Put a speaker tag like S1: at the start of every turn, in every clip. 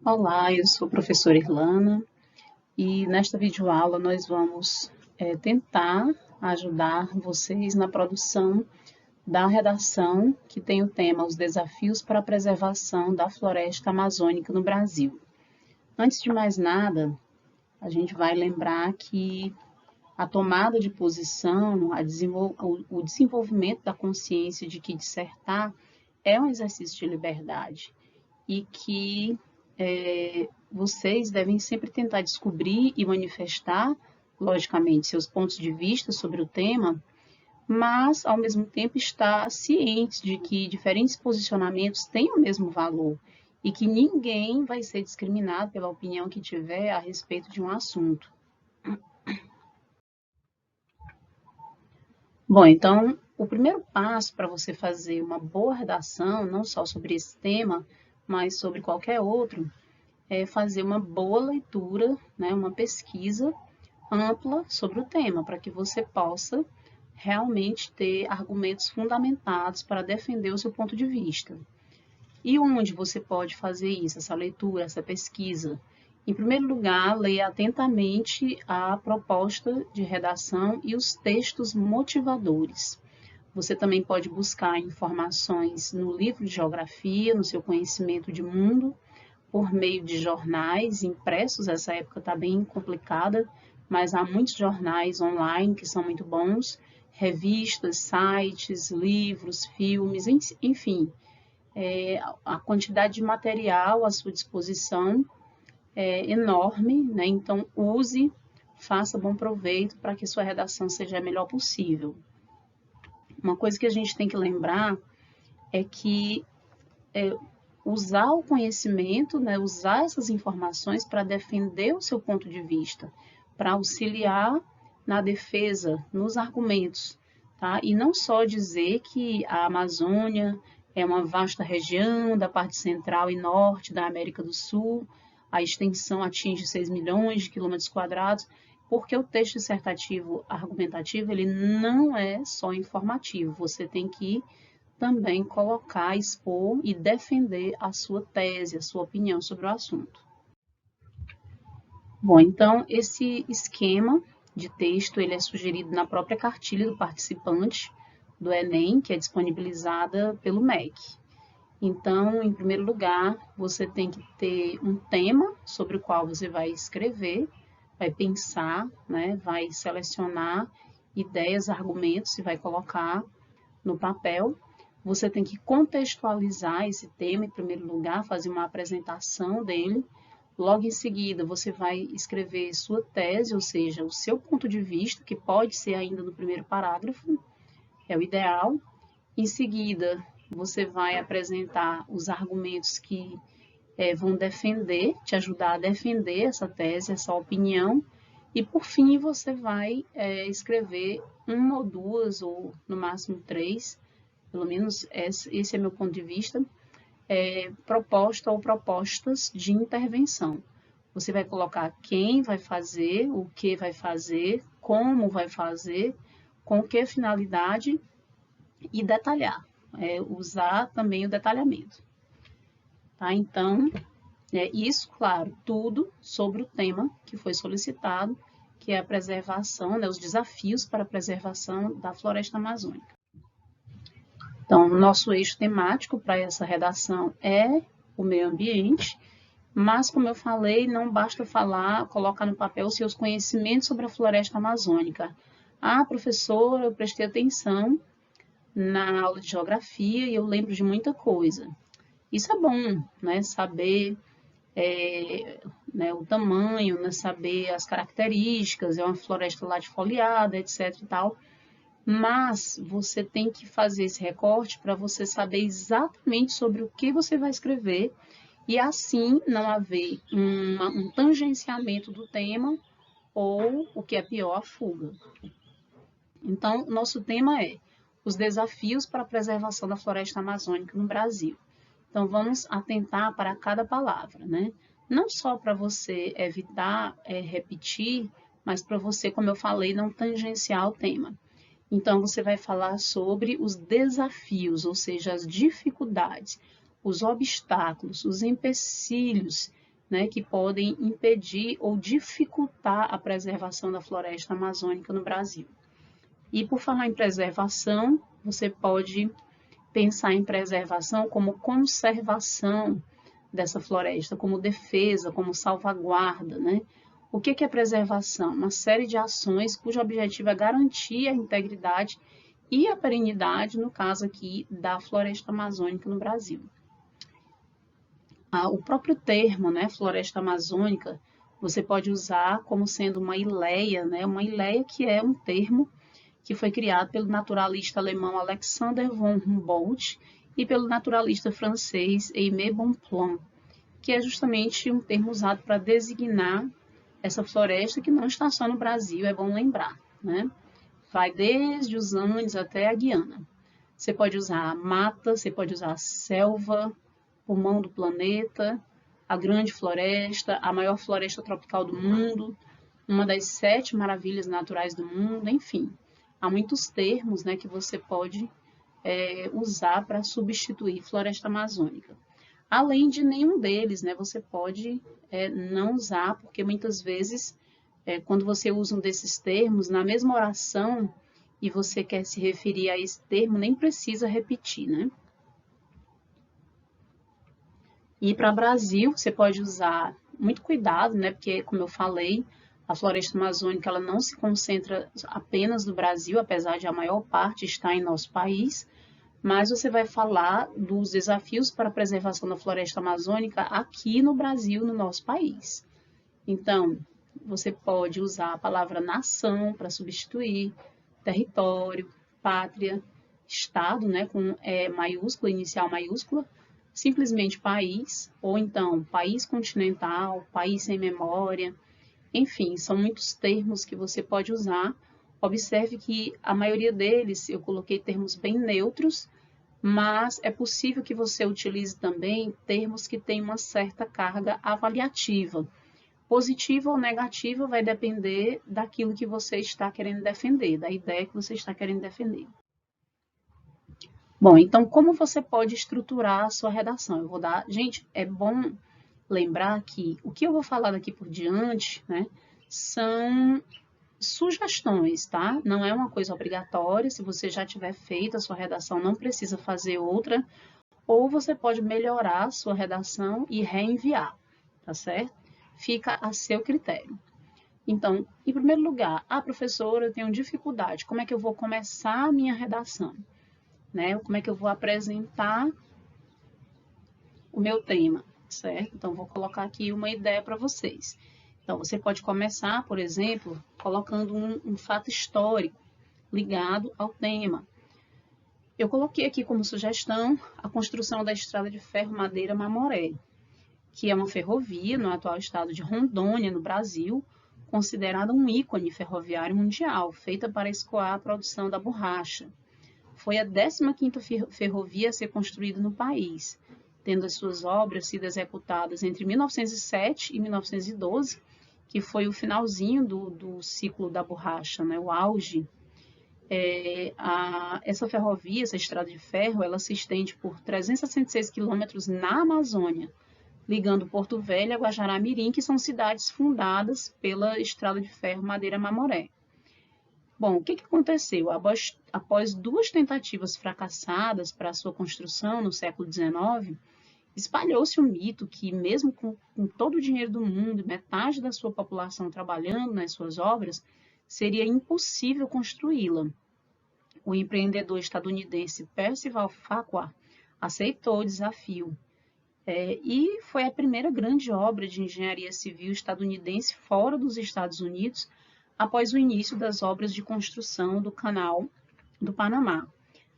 S1: Olá, eu sou a professora Irlana e nesta videoaula nós vamos tentar ajudar vocês na produção da redação que tem o tema Os Desafios para a Preservação da Floresta Amazônica no Brasil. Antes de mais nada, a gente vai lembrar que a tomada de posição, o desenvolvimento da consciência de que dissertar é um exercício de liberdade e que vocês devem sempre tentar descobrir e manifestar, logicamente, seus pontos de vista sobre o tema, mas, ao mesmo tempo, estar cientes de que diferentes posicionamentos têm o mesmo valor e que ninguém vai ser discriminado pela opinião que tiver a respeito de um assunto. Bom, então, o primeiro passo para você fazer uma boa redação, não só sobre esse tema, mas sobre qualquer outro, é fazer uma boa leitura, né, uma pesquisa ampla sobre o tema, para que você possa realmente ter argumentos fundamentados para defender o seu ponto de vista. E onde você pode fazer isso, essa leitura, essa pesquisa? Em primeiro lugar, leia atentamente a proposta de redação e os textos motivadores. Você também pode buscar informações no livro de geografia, no seu conhecimento de mundo, por meio de jornais impressos. Essa época está bem complicada, mas há muitos jornais online que são muito bons, revistas, sites, livros, filmes, enfim, a quantidade de material à sua disposição é enorme, né? Então use, faça bom proveito para que sua redação seja a melhor possível. Uma coisa que a gente tem que lembrar é que usar o conhecimento, né, usar essas informações para defender o seu ponto de vista, para auxiliar na defesa, nos argumentos, tá? E não só dizer que a Amazônia é uma vasta região da parte central e norte da América do Sul, a extensão atinge 6 milhões de quilômetros quadrados, porque o texto dissertativo argumentativo, ele não é só informativo, você tem que também colocar, expor e defender a sua tese, a sua opinião sobre o assunto. Bom, então esse esquema de texto ele é sugerido na própria cartilha do participante do Enem, que é disponibilizada pelo MEC. Então, em primeiro lugar, você tem que ter um tema sobre o qual você vai escrever, vai pensar, né, vai selecionar ideias, argumentos e vai colocar no papel. Você tem que contextualizar esse tema em primeiro lugar, fazer uma apresentação dele. Logo em seguida, você vai escrever sua tese, ou seja, o seu ponto de vista, que pode ser ainda no primeiro parágrafo, é o ideal. Em seguida, você vai apresentar os argumentos que vão defender, te ajudar a defender essa tese, essa opinião. E, por fim, você vai escrever uma ou duas, ou no máximo 3, pelo menos esse é meu ponto de vista, proposta ou propostas de intervenção. Você vai colocar quem vai fazer, o que vai fazer, como vai fazer, com que finalidade e detalhar, usar também o detalhamento. Tá? Então, isso, claro, tudo sobre o tema que foi solicitado, que é a preservação, né, os desafios para a preservação da floresta amazônica. Então, o nosso eixo temático para essa redação é o meio ambiente, mas, como eu falei, não basta colocar no papel os seus conhecimentos sobre a floresta amazônica. Ah, professora, eu prestei atenção na aula de geografia e eu lembro de muita coisa. Isso é bom, né? Saber né, o tamanho, né? Saber as características, é uma floresta latifoliada, etc. e tal. Mas você tem que fazer esse recorte para você saber exatamente sobre o que você vai escrever e assim não haver um tangenciamento do tema ou, o que é pior, a fuga. Então, nosso tema é os desafios para a preservação da floresta amazônica no Brasil. Então, vamos atentar para cada palavra, né? Não só para você evitar repetir, mas para você, como eu falei, não tangenciar o tema. Então, você vai falar sobre os desafios, ou seja, as dificuldades, os obstáculos, os empecilhos né, que podem impedir ou dificultar a preservação da floresta amazônica no Brasil. E por falar em preservação, você pode pensar em preservação como conservação dessa floresta, como defesa, como salvaguarda, né? O que é preservação? Uma série de ações cujo objetivo é garantir a integridade e a perenidade, no caso aqui, da floresta amazônica no Brasil. O próprio termo, né, floresta amazônica, você pode usar como sendo uma ileia, né? Uma ileia que é um termo que foi criado pelo naturalista alemão Alexander von Humboldt e pelo naturalista francês Aimé Bonpland, que é justamente um termo usado para designar essa floresta que não está só no Brasil, é bom lembrar, né? Vai desde os Andes até a Guiana. Você pode usar a mata, você pode usar a selva, pulmão do planeta, a grande floresta, a maior floresta tropical do mundo, uma das 7 maravilhas naturais do mundo, enfim. Há muitos termos, né, que você pode usar para substituir floresta amazônica. Além de nenhum deles, né, você pode não usar, porque muitas vezes, quando você usa um desses termos, na mesma oração, e você quer se referir a esse termo, nem precisa repetir, né? E para Brasil, você pode usar muito cuidado, né? Porque, como eu falei, a floresta amazônica ela não se concentra apenas no Brasil, apesar de a maior parte estar em nosso país, mas você vai falar dos desafios para a preservação da floresta amazônica aqui no Brasil, no nosso país. Então, você pode usar a palavra nação para substituir território, pátria, estado, né, com maiúscula, inicial maiúscula, simplesmente país, ou então país continental, país sem memória, enfim, são muitos termos que você pode usar. Observe que a maioria deles eu coloquei termos bem neutros, mas é possível que você utilize também termos que têm uma certa carga avaliativa. Positiva ou negativa vai depender daquilo que você está querendo defender, da ideia que você está querendo defender. Bom, então como você pode estruturar a sua redação? Eu vou dar... Gente, é bom lembrar que o que eu vou falar daqui por diante, né, são sugestões, tá? Não é uma coisa obrigatória. Se você já tiver feito a sua redação, não precisa fazer outra, ou você pode melhorar a sua redação e reenviar, tá certo? Fica a seu critério. Então, em primeiro lugar, professora, eu tenho dificuldade. Como é que eu vou começar a minha redação? Né? Como é que eu vou apresentar o meu tema, certo? Então, vou colocar aqui uma ideia para vocês. Então, você pode começar, por exemplo, colocando um fato histórico ligado ao tema. Eu coloquei aqui como sugestão a construção da estrada de ferro Madeira Mamoré, que é uma ferrovia no atual estado de Rondônia, no Brasil, considerada um ícone ferroviário mundial, feita para escoar a produção da borracha. Foi a 15ª ferrovia a ser construída no país, tendo as suas obras sido executadas entre 1907 e 1912, que foi o finalzinho do ciclo da borracha, né, o auge. Essa ferrovia, essa estrada de ferro, ela se estende por 366 quilômetros na Amazônia, ligando Porto Velho a Guajará-Mirim, que são cidades fundadas pela estrada de ferro Madeira Mamoré. Bom, o que aconteceu? Após 2 tentativas fracassadas para a sua construção no século XIX, espalhou-se o mito que, mesmo com todo o dinheiro do mundo e metade da sua população trabalhando nas suas obras, seria impossível construí-la. O empreendedor estadunidense Percival Farquhar aceitou o desafio e foi a primeira grande obra de engenharia civil estadunidense fora dos Estados Unidos após o início das obras de construção do Canal do Panamá,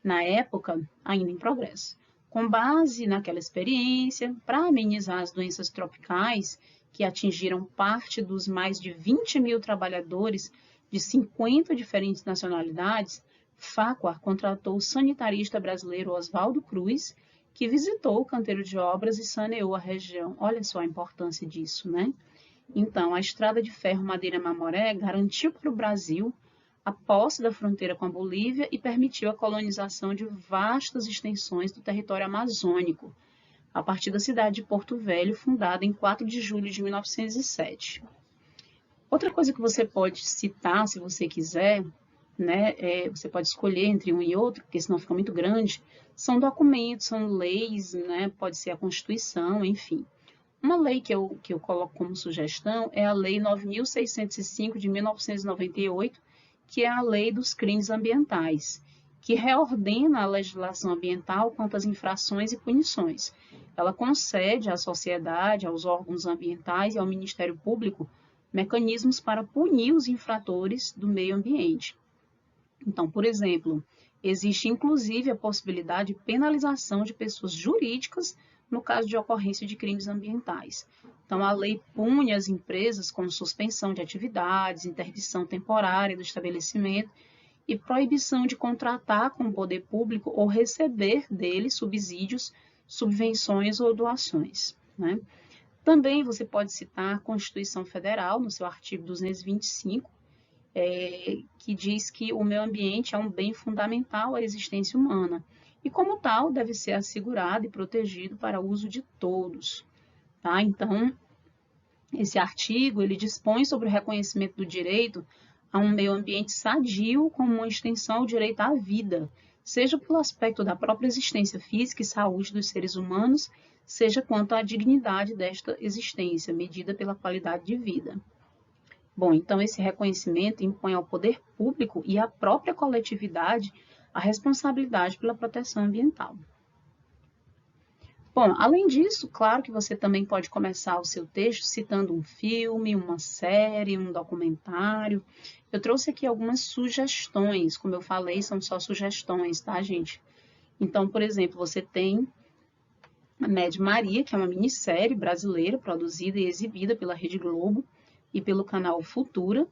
S1: na época ainda em progresso. Com base naquela experiência, para amenizar as doenças tropicais que atingiram parte dos mais de 20 mil trabalhadores de 50 diferentes nacionalidades, Farquhar contratou o sanitarista brasileiro Oswaldo Cruz, que visitou o canteiro de obras e saneou a região. Olha só a importância disso, né? Então, a estrada de ferro Madeira Mamoré garantiu para o Brasil a posse da fronteira com a Bolívia e permitiu a colonização de vastas extensões do território amazônico, a partir da cidade de Porto Velho, fundada em 4 de julho de 1907. Outra coisa que você pode citar, se você quiser, né, você pode escolher entre um e outro, porque senão fica muito grande, são documentos, são leis, né, pode ser a Constituição, enfim. Uma lei que eu coloco como sugestão é a Lei 9.605 de 1998, que é a Lei dos Crimes Ambientais, que reordena a legislação ambiental quanto às infrações e punições. Ela concede à sociedade, aos órgãos ambientais e ao Ministério Público mecanismos para punir os infratores do meio ambiente. Então, por exemplo, existe inclusive a possibilidade de penalização de pessoas jurídicas no caso de ocorrência de crimes ambientais. Então, a lei pune as empresas com suspensão de atividades, interdição temporária do estabelecimento e proibição de contratar com o poder público ou receber dele subsídios, subvenções ou doações, né? Também você pode citar a Constituição Federal, no seu artigo 225, que diz que o meio ambiente é um bem fundamental à existência humana e, como tal, deve ser assegurado e protegido para uso de todos. Tá? Então, esse artigo ele dispõe sobre o reconhecimento do direito a um meio ambiente sadio como uma extensão ao direito à vida, seja pelo aspecto da própria existência física e saúde dos seres humanos, seja quanto à dignidade desta existência, medida pela qualidade de vida. Bom, então esse reconhecimento impõe ao poder público e à própria coletividade a responsabilidade pela proteção ambiental. Bom, além disso, claro que você também pode começar o seu texto citando um filme, uma série, um documentário. Eu trouxe aqui algumas sugestões, como eu falei, são só sugestões, tá, gente? Então, por exemplo, você tem a Mad Maria, que é uma minissérie brasileira produzida e exibida pela Rede Globo e pelo canal Futura,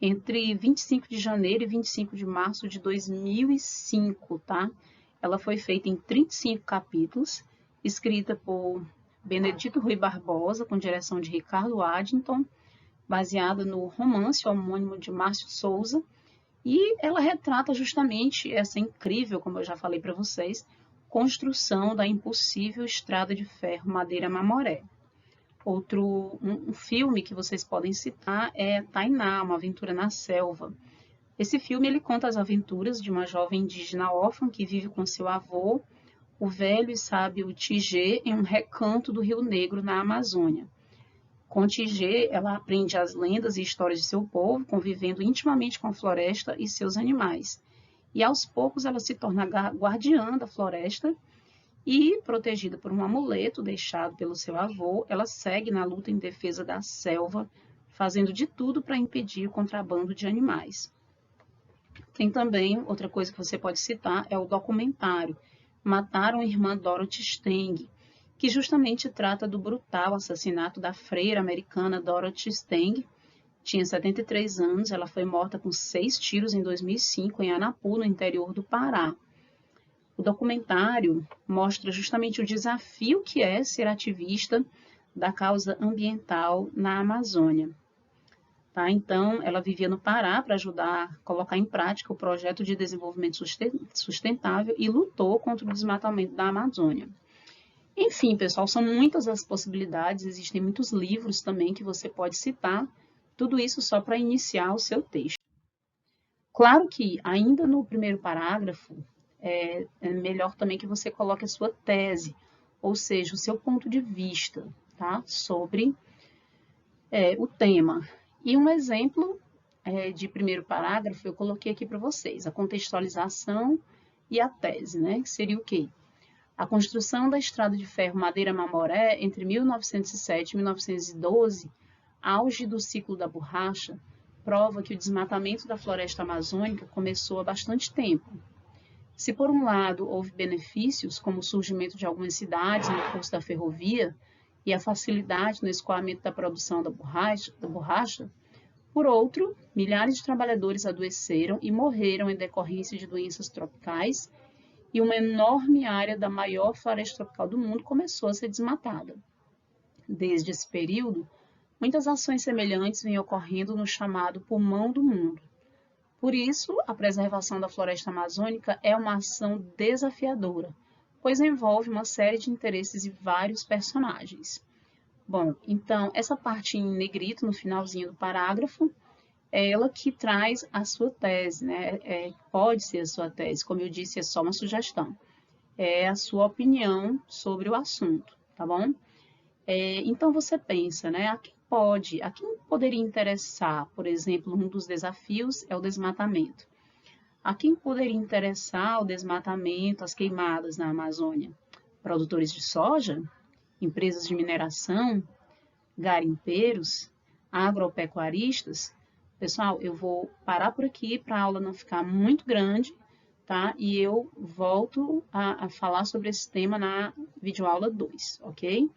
S1: entre 25 de janeiro e 25 de março de 2005, tá? Ela foi feita em 35 capítulos, escrita por Benedito Rui Barbosa, com direção de Ricardo Addington, baseada no romance homônimo de Márcio Souza, e ela retrata justamente essa incrível, como eu já falei para vocês, construção da impossível estrada de ferro Madeira-Mamoré. Outro um filme que vocês podem citar é Tainá, uma aventura na selva. Esse filme ele conta as aventuras de uma jovem indígena órfã que vive com seu avô, o velho e sábio Tigê, em um recanto do Rio Negro, na Amazônia. Com Tigê, ela aprende as lendas e histórias de seu povo, convivendo intimamente com a floresta e seus animais. E aos poucos ela se torna guardiã da floresta e, protegida por um amuleto deixado pelo seu avô, ela segue na luta em defesa da selva, fazendo de tudo para impedir o contrabando de animais. Tem também outra coisa que você pode citar, é o documentário Mataram a Irmã Dorothy Stang, que justamente trata do brutal assassinato da freira americana Dorothy Stang. Tinha 73 anos, ela foi morta com 6 tiros em 2005 em Anapu, no interior do Pará. O documentário mostra justamente o desafio que é ser ativista da causa ambiental na Amazônia. Tá? Então, ela vivia no Pará para ajudar a colocar em prática o projeto de desenvolvimento sustentável e lutou contra o desmatamento da Amazônia. Enfim, pessoal, são muitas as possibilidades, existem muitos livros também que você pode citar, tudo isso só para iniciar o seu texto. Claro que, ainda no primeiro parágrafo, é melhor também que você coloque a sua tese, ou seja, o seu ponto de vista, tá? Sobre o tema. E um exemplo de primeiro parágrafo eu coloquei aqui para vocês, a contextualização e a tese, né? Que seria o quê? A construção da estrada de ferro Madeira-Mamoré entre 1907 e 1912, auge do ciclo da borracha, prova que o desmatamento da floresta amazônica começou há bastante tempo. Se, por um lado, houve benefícios, como o surgimento de algumas cidades no curso da ferrovia e a facilidade no escoamento da produção da borracha, por outro, milhares de trabalhadores adoeceram e morreram em decorrência de doenças tropicais e uma enorme área da maior floresta tropical do mundo começou a ser desmatada. Desde esse período, muitas ações semelhantes vêm ocorrendo no chamado pulmão do mundo. Por isso, a preservação da floresta amazônica é uma ação desafiadora, pois envolve uma série de interesses e vários personagens. Bom, então, essa parte em negrito, no finalzinho do parágrafo, é ela que traz a sua tese, né? Pode ser a sua tese, como eu disse, é só uma sugestão. É a sua opinião sobre o assunto, tá bom? Então, você pensa, né? A quem poderia interessar, por exemplo, um dos desafios é o desmatamento. A quem poderia interessar o desmatamento, as queimadas na Amazônia? Produtores de soja? Empresas de mineração? Garimpeiros? Agropecuaristas? Pessoal, eu vou parar por aqui para a aula não ficar muito grande, tá? E eu volto a falar sobre esse tema na videoaula 2, ok?